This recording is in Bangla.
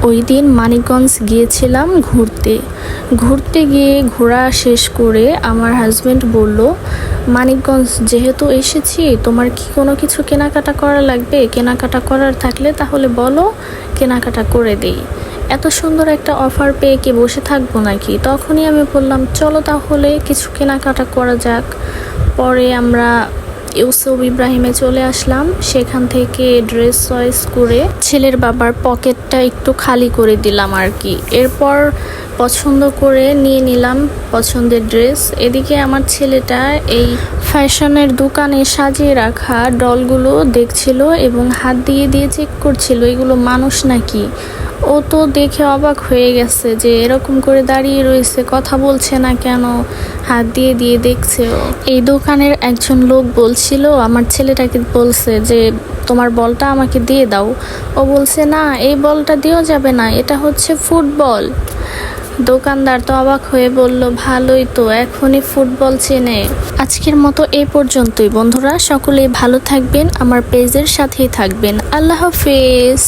ওই দিন মানিকগঞ্জ গিয়েছিলাম ঘুরতে গিয়ে ঘোরা শেষ করে আমার হাজব্যান্ড বলল, মানিকগঞ্জ যেহেতু এসেছি, তোমার কি কোনো কিছু কেনাকাটা করা লাগবে? কেনাকাটা করার থাকলে তাহলে বলো, কেনাকাটা করে দেই। এত সুন্দর একটা অফার পেয়ে কি বসে থাকবো নাকি? তখনই আমি বললাম, চলো তাহলে কিছু কেনাকাটা করা যাক। পরে আমরা ইউসুফ ইব্রাহিমে চলে আসলাম। সেখান থেকে ড্রেস চয়েস করে ছেলের বাবার পকেটটা একটু খালি করে দিলাম আর কি। এরপর পছন্দ করে নিয়ে নিলাম পছন্দের ড্রেস। এদিকে আমার ছেলেটা এই ফ্যাশনের দোকানে সাজিয়ে রাখা ডলগুলো দেখছিল এবং হাত দিয়ে দিয়ে চেক করছিল এগুলো মানুষ নাকি। ও তো দেখে অবাক হয়ে গেছে যে এরকম করে দাঁড়িয়ে রয়েছে, কথা বলছে না কেন, হাত দিয়ে দিয়ে দেখছে। এই দোকানের একজন লোক বলছিল, আমার ছেলেটাকে বলছে যে তোমার বলটা আমাকে দিয়ে দাও। ও বলছে না, এই বলটা দেওয়া যাবে না, এটা হচ্ছে ফুটবল। দোকানদার তো অবাক হয়ে বলল, ভালোই তো, এখনই ফুটবল চেনে। আজকের মতো এই পর্যন্তই বন্ধুরা, সকলেই ভালো থাকবেন, আমার পেজের সাথেই থাকবেন। আল্লাহ হাফেজ।